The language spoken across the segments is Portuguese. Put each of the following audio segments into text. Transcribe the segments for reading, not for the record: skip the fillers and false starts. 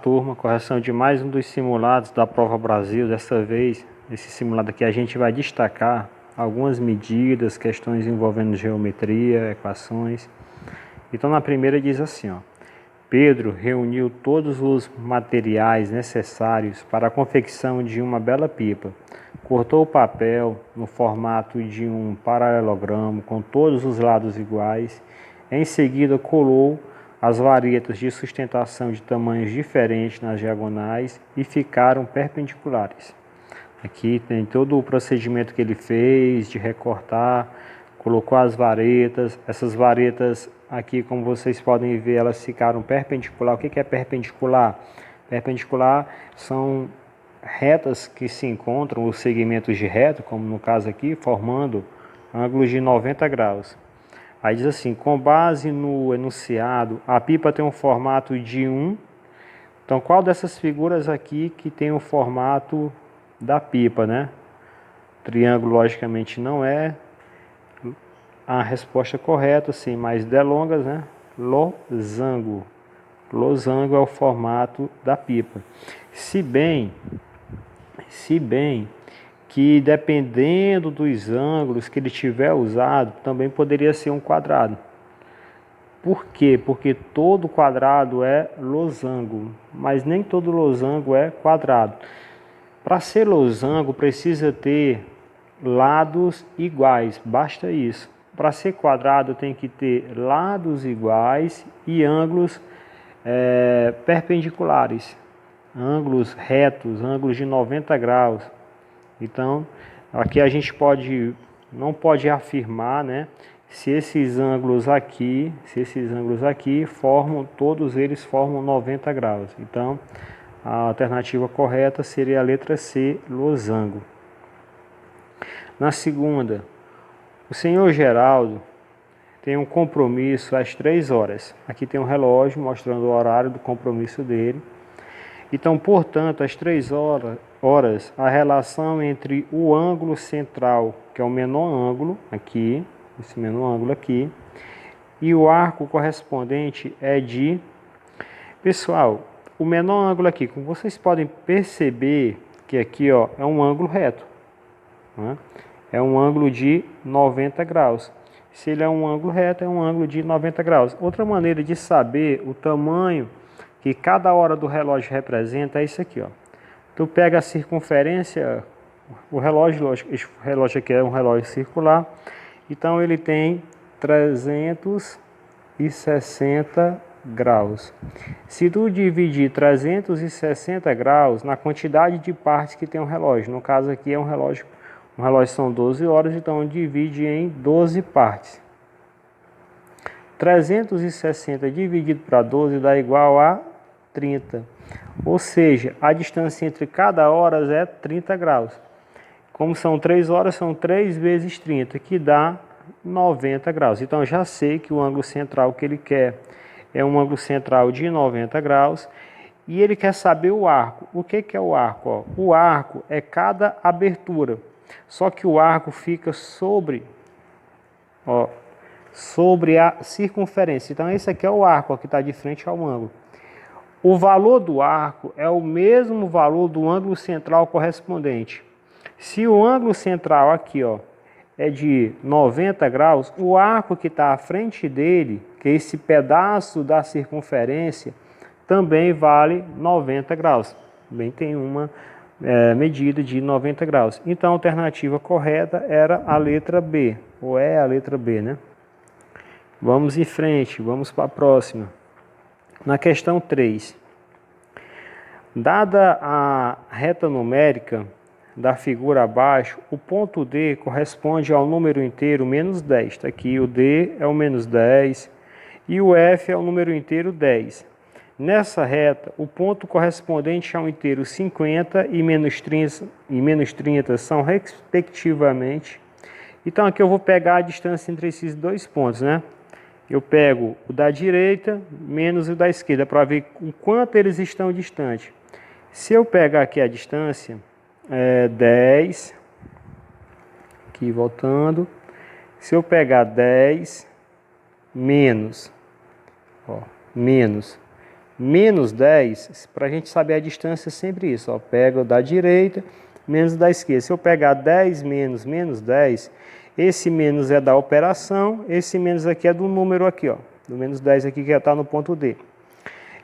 turma, correção de mais um dos simulados da Prova Brasil. Dessa vez, nesse simulado aqui, a gente vai destacar algumas medidas, questões envolvendo geometria, equações. Então, na primeira diz assim, ó: Pedro reuniu todos os materiais necessários para a confecção de uma bela pipa. Cortou o papel no formato de um paralelogramo com todos os lados iguais. Em seguida, colou as varetas de sustentação de tamanhos diferentes nas diagonais e ficaram perpendiculares. Aqui tem todo o procedimento que ele fez de recortar, colocou as varetas. Essas varetas aqui, como vocês podem ver, elas ficaram perpendicular. O que é perpendicular? Perpendicular são retas que se encontram, os segmentos de reto, como no caso aqui, formando ângulos de 90 graus. Aí diz assim: com base no enunciado, a pipa tem um formato de 1. Então, qual dessas figuras aqui que tem o formato da pipa, né? Triângulo, logicamente, não é a resposta correta, sem mais delongas, né? Losango. Losango é o formato da pipa. Se bem que dependendo dos ângulos que ele tiver usado, também poderia ser um quadrado. Por quê? Porque todo quadrado é losango, mas nem todo losango é quadrado. Para ser losango precisa ter lados iguais, basta isso. Para ser quadrado tem que ter lados iguais e ângulos perpendiculares, ângulos retos, ângulos de 90 graus. Então, aqui a gente não pode afirmar, né, se esses ângulos aqui formam, todos eles formam 90 graus. Então, a alternativa correta seria a letra C, losango. Na segunda, o senhor Geraldo tem um compromisso às 3 horas. Aqui tem um relógio mostrando o horário do compromisso dele. Então, portanto, às 3 horas, a relação entre o ângulo central, que é o menor ângulo aqui, esse menor ângulo aqui, e o arco correspondente é de... Pessoal, o menor ângulo aqui, como vocês podem perceber, que aqui, ó, é um ângulo reto, né? É um ângulo de 90 graus. Se ele é um ângulo reto, é um ângulo de 90 graus. Outra maneira de saber o tamanho que cada hora do relógio representa é isso aqui, ó. Tu pega a circunferência, o relógio, esse relógio aqui é um relógio circular, então ele tem 360 graus. Se tu dividir 360 graus na quantidade de partes que tem um relógio, no caso aqui é um relógio são 12 horas, então divide em 12 partes. 360 dividido para 12 dá igual a 30. Ou seja, a distância entre cada hora é 30 graus. Como são 3 horas, são 3 vezes 30, que dá 90 graus. Então, eu já sei que o ângulo central que ele quer é um ângulo central de 90 graus. E ele quer saber o arco. O que é o arco? Ó, o arco é cada abertura. Só que o arco fica sobre a circunferência. Então, esse aqui é o arco, ó, que está de frente ao ângulo. O valor do arco é o mesmo valor do ângulo central correspondente. Se o ângulo central aqui, ó, é de 90 graus, o arco que está à frente dele, que é esse pedaço da circunferência, também vale 90 graus. Também tem uma medida de 90 graus. Então, a alternativa correta era a letra B, ou é a letra B, né? Vamos em frente, vamos para a próxima. Na questão 3, dada a reta numérica da figura abaixo, o ponto D corresponde ao número inteiro menos 10. Tá aqui, o D é o menos 10 e o F é o número inteiro 10. Nessa reta, o ponto correspondente ao inteiro 50 e menos 30 são respectivamente. Então aqui eu vou pegar a distância entre esses dois pontos, né? Eu pego o da direita menos o da esquerda para ver o quanto eles estão distantes. Se eu pegar aqui a distância, 10, aqui voltando, se eu pegar 10 menos menos 10, para a gente saber a distância é sempre isso, ó, pega o da direita, menos da esquerda. Se eu pegar 10 menos menos 10, esse menos é da operação, esse menos aqui é do número aqui, ó, do menos 10 aqui que está no ponto D.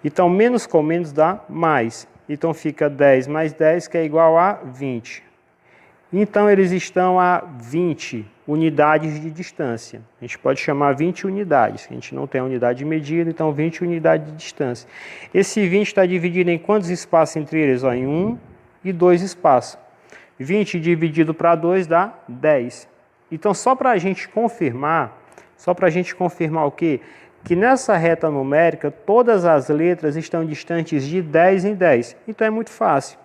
Então, menos com menos dá mais. Então, fica 10 mais 10, que é igual a 20. Então, eles estão a 20 unidades de distância. A gente pode chamar 20 unidades. A gente não tem a unidade de medida, então 20 unidades de distância. Esse 20 está dividido em quantos espaços entre eles? Ó, em 1 e 2 espaços. 20 dividido para 2 dá 10. Então, só para a gente confirmar o quê? Que nessa reta numérica, todas as letras estão distantes de 10 em 10. Então, é muito fácil.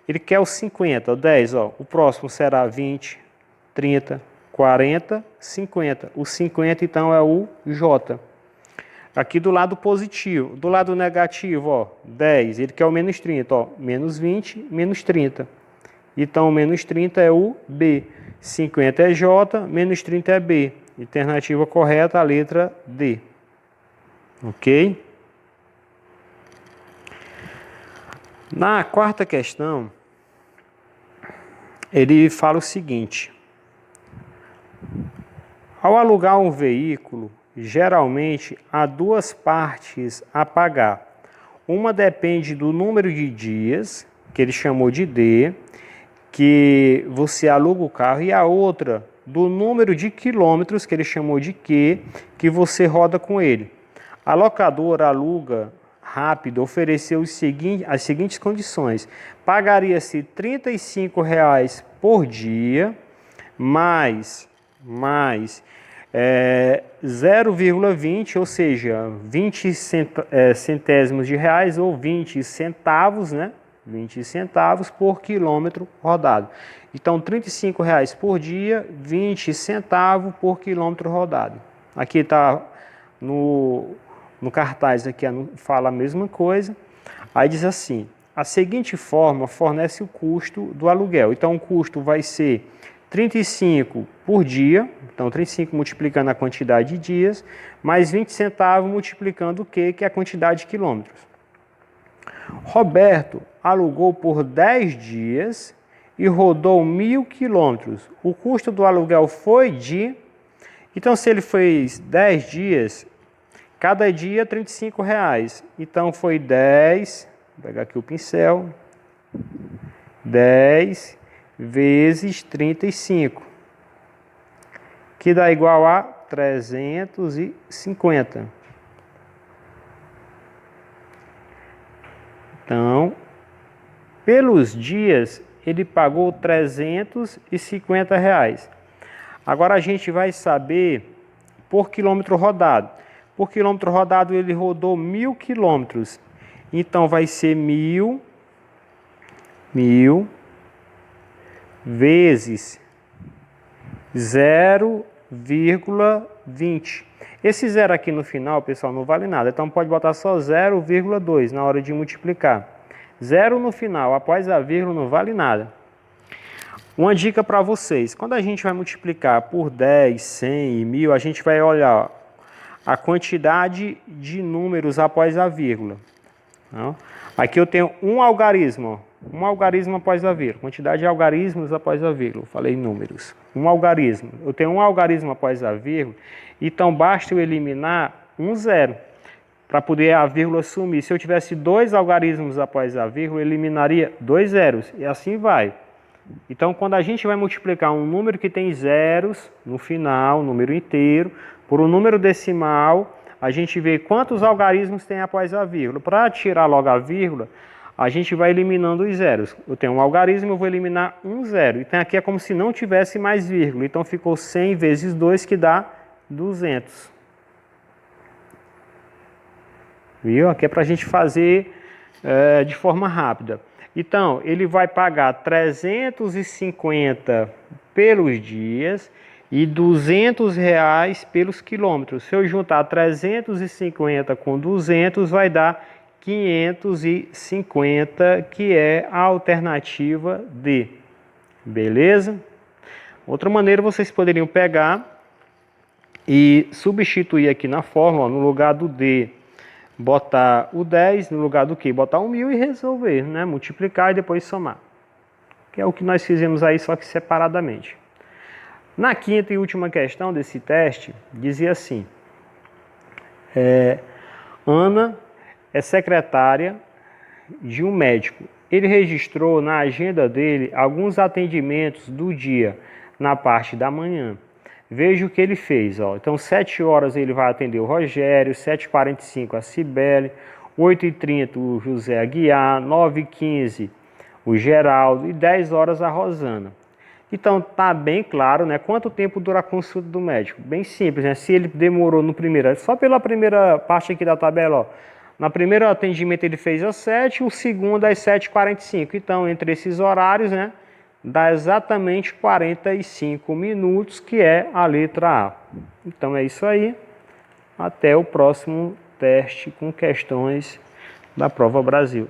Ele quer o 50, o 10, ó. O próximo será 20, 30, 40, 50. O 50, então, é o J. Aqui do lado positivo. Do lado negativo, ó, 10. Ele quer o menos 30, ó. Menos 20, menos 30. Então, o menos 30 é o B. 50 é J, menos 30 é B. Alternativa correta, a letra D. Ok? Na quarta questão, ele fala o seguinte: ao alugar um veículo, geralmente há duas partes a pagar. Uma depende do número de dias, que ele chamou de D, que você aluga o carro, e a outra do número de quilômetros, que ele chamou de Q, que você roda com ele. A locadora Aluga Rápido ofereceu as seguintes condições: pagaria-se R$ 35,00 por dia, mais 0,20, ou seja, 20 centésimos de reais ou 20 centavos, né? 20 centavos por quilômetro rodado. Então, R$ 35,00 por dia, 20 centavos por quilômetro rodado. Aqui está no cartaz, aqui fala a mesma coisa. Aí diz assim: a seguinte forma fornece o custo do aluguel. Então, o custo vai ser 35 por dia, então 35 multiplicando a quantidade de dias, mais 20 centavos multiplicando o quê? Que é a quantidade de quilômetros. Roberto alugou por 10 dias e rodou 1.000 quilômetros. O custo do aluguel foi de... Então, se ele fez 10 dias, cada dia R$ 35,00. Então, foi 10, vou pegar aqui o pincel, 10 vezes 35, que dá igual a 350. Então, pelos dias, ele pagou R$ 350,00. Agora a gente vai saber por quilômetro rodado. Por quilômetro rodado, ele rodou 1.000 quilômetros. Então, vai ser 1.000 vezes 0,20. Esse zero aqui no final, pessoal, não vale nada. Então, pode botar só 0,2 na hora de multiplicar. Zero no final, após a vírgula, não vale nada. Uma dica para vocês: quando a gente vai multiplicar por 10, 100 e 1.000, a gente vai olhar a quantidade de números após a vírgula. Aqui eu tenho um algarismo, um algarismo após a vírgula, quantidade de algarismos após a vírgula, falei números. Um algarismo, eu tenho um algarismo após a vírgula, então basta eu eliminar um zero para poder a vírgula sumir. Se eu tivesse dois algarismos após a vírgula, eu eliminaria dois zeros, e assim vai. Então, quando a gente vai multiplicar um número que tem zeros no final, número inteiro, por um número decimal, a gente vê quantos algarismos tem após a vírgula. Para tirar logo a vírgula, a gente vai eliminando os zeros. Eu tenho um algarismo, eu vou eliminar um zero. Então, aqui é como se não tivesse mais vírgula. Então, ficou 100 vezes 2, que dá 200. Viu? Aqui é para a gente fazer de forma rápida. Então, ele vai pagar 350 pelos dias e R$200 pelos quilômetros. Se eu juntar 350 com 200, vai dar 550, que é a alternativa D. Beleza? Outra maneira, vocês poderiam pegar e substituir aqui na fórmula, no lugar do D, botar o 10 no lugar do que? Botar o 1000 e resolver, né? Multiplicar e depois somar. Que é o que nós fizemos aí, só que separadamente. Na quinta e última questão desse teste, dizia assim: Ana é secretária de um médico. Ele registrou na agenda dele alguns atendimentos do dia, na parte da manhã. Veja o que ele fez. Ó. Então, 7 horas ele vai atender o Rogério, 7h45 a Cibele, 8h30 o José Aguiar, 9h15 o Geraldo e 10 horas a Rosana. Então, tá bem claro, né? Quanto tempo dura a consulta do médico? Bem simples, né? Se ele demorou no primeiro, só pela primeira parte aqui da tabela, ó. Na primeiro atendimento ele fez às 7, o segundo às 7h45. Então, entre esses horários, né, dá exatamente 45 minutos, que é a letra A. Então, é isso aí. Até o próximo teste com questões da Prova Brasil.